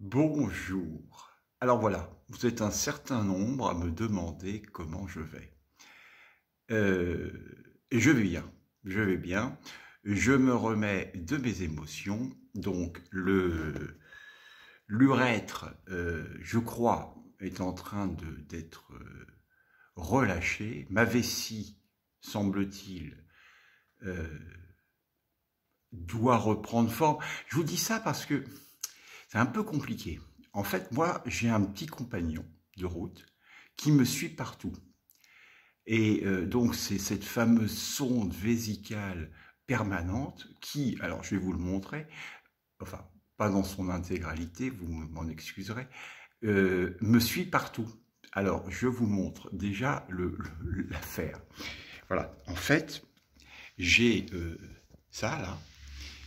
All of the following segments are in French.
Bonjour. Alors voilà, vous êtes un certain nombre à me demander comment je vais. Et je vais bien, je vais bien. Je me remets de mes émotions, donc l'urètre, je crois, est en train d'être relâché. Ma vessie, semble-t-il, euh, doit reprendre forme. Je vous dis ça parce que c'est un peu compliqué. En fait, moi, j'ai un petit compagnon de route qui me suit partout. Et donc, c'est cette fameuse sonde vésicale permanente qui, alors je vais vous le montrer, enfin, pas dans son intégralité, vous m'en excuserez, me suit partout. Alors, je vous montre déjà l'affaire. Voilà, en fait, j'ai ça là,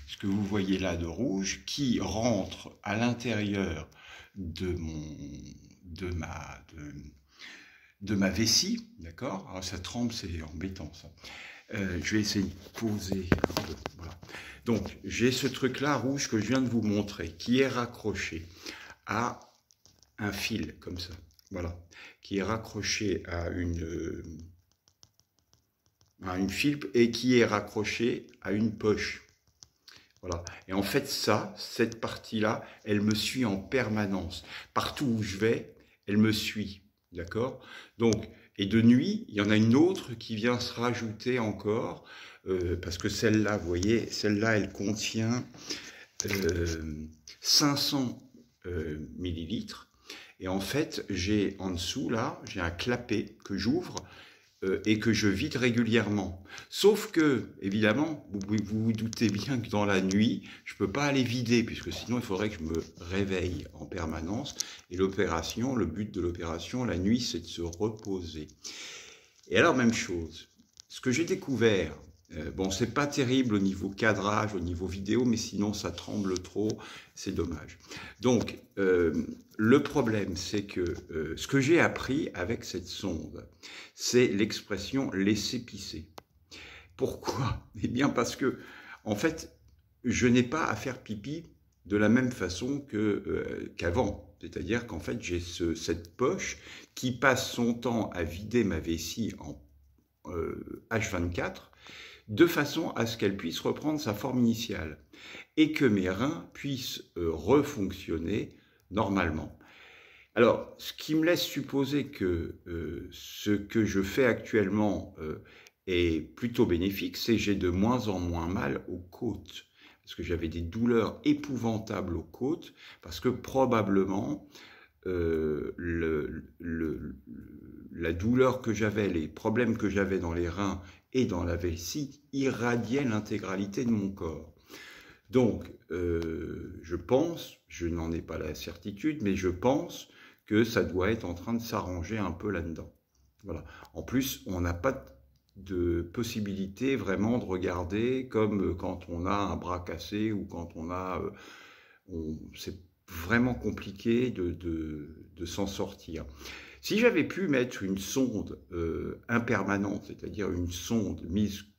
ce que vous voyez là de rouge, qui rentre à l'intérieur de ma vessie, d'accord? Alors ça tremble, c'est embêtant ça. Je vais essayer de poser. Voilà. Donc j'ai ce truc-là rouge que je viens de vous montrer, qui est raccroché à un fil comme ça, voilà, qui est raccroché à une fil et qui est raccroché à une poche. Voilà. Et en fait, cette partie-là, elle me suit en permanence. Partout où je vais, elle me suit. D'accord? Donc, et de nuit, il y en a une autre qui vient se rajouter encore, parce que celle-là, vous voyez, celle-là, elle contient 500 millilitres. Et en fait, j'ai en dessous, là, j'ai un clapet que j'ouvre et que je vide régulièrement. Sauf que, évidemment, vous vous doutez bien que dans la nuit, je ne peux pas aller vider, puisque sinon il faudrait que je me réveille en permanence. Et l'opération, le but de l'opération, la nuit, c'est de se reposer. Et alors, même chose, ce que j'ai découvert, bon, c'est pas terrible au niveau cadrage, au niveau vidéo, mais sinon ça tremble trop, c'est dommage. Donc, le problème, c'est que ce que j'ai appris avec cette sonde, c'est l'expression laisser pisser. Pourquoi? Eh bien parce que, en fait, je n'ai pas à faire pipi de la même façon qu'avant. C'est-à-dire qu'en fait, j'ai cette poche qui passe son temps à vider ma vessie en H24, de façon à ce qu'elle puisse reprendre sa forme initiale et que mes reins puissent refonctionner normalement. Alors, ce qui me laisse supposer que ce que je fais actuellement est plutôt bénéfique, c'est que j'ai de moins en moins mal aux côtes, parce que j'avais des douleurs épouvantables aux côtes, parce que probablement la douleur que j'avais, les problèmes que j'avais dans les reins et dans la vessie irradiaient l'intégralité de mon corps. Donc, je pense, je n'en ai pas la certitude, mais je pense que ça doit être en train de s'arranger un peu là-dedans. Voilà. En plus, on n'a pas de possibilité vraiment de regarder comme quand on a un bras cassé ou quand on a... c'est vraiment compliqué de s'en sortir. Si j'avais pu mettre une sonde impermanente, c'est-à-dire une sonde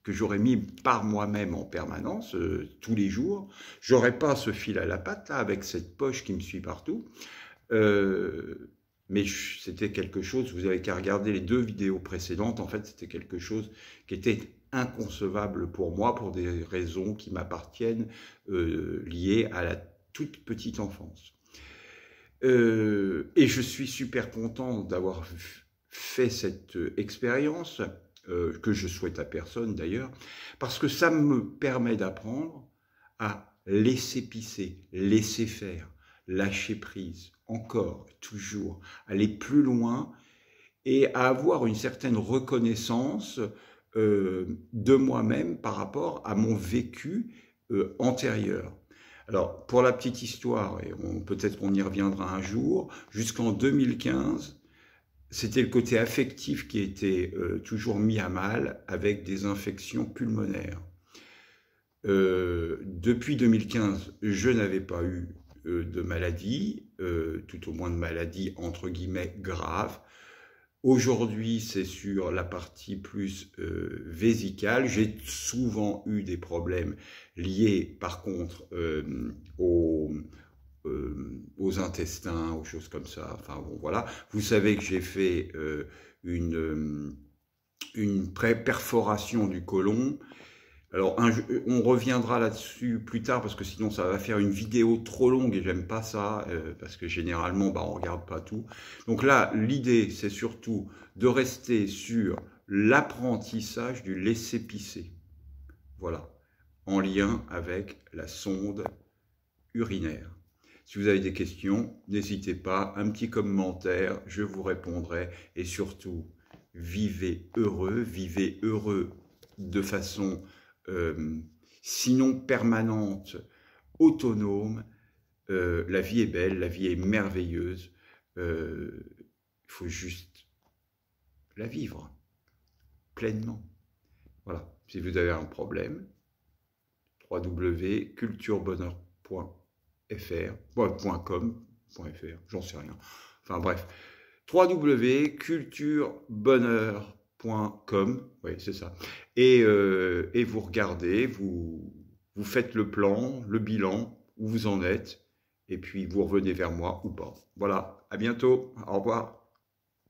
que j'aurais mis par moi-même en permanence, tous les jours, j'aurais pas ce fil à la patte, là, avec cette poche qui me suit partout. Mais c'était quelque chose, vous avez qu'à regarder les 2 vidéos précédentes, en fait, c'était quelque chose qui était inconcevable pour moi, pour des raisons qui m'appartiennent, liées à la toute petite enfance. Et je suis super content d'avoir fait cette expérience, que je souhaite à personne d'ailleurs, parce que ça me permet d'apprendre à laisser pisser, laisser faire, lâcher prise, encore, toujours, aller plus loin et à avoir une certaine reconnaissance de moi-même par rapport à mon vécu antérieur. Alors, pour la petite histoire, et peut-être qu'on y reviendra un jour, jusqu'en 2015, c'était le côté affectif qui était toujours mis à mal avec des infections pulmonaires. Depuis 2015, je n'avais pas eu de maladie, tout au moins de maladie entre guillemets grave. Aujourd'hui, c'est sur la partie plus vésicale. J'ai souvent eu des problèmes liés, par contre, aux intestins, aux choses comme ça. Enfin bon, voilà. Vous savez que j'ai fait une perforation du côlon. Alors, on reviendra là-dessus plus tard parce que sinon ça va faire une vidéo trop longue et j'aime pas ça parce que généralement on regarde pas tout. Donc là, l'idée c'est surtout de rester sur l'apprentissage du laisser pisser. Voilà, en lien avec la sonde urinaire. Si vous avez des questions, n'hésitez pas, un petit commentaire, je vous répondrai et surtout, vivez heureux de façon sinon permanente, autonome. La vie est belle, la vie est merveilleuse. Il faut juste la vivre pleinement. Voilà. Si vous avez un problème, www.culturebonheur.com.fr, j'en sais rien. Enfin bref, www.culturebonheur.com, oui c'est ça. Et vous regardez, vous faites le plan, le bilan, où vous en êtes, et puis vous revenez vers moi ou pas. Voilà, à bientôt, au revoir.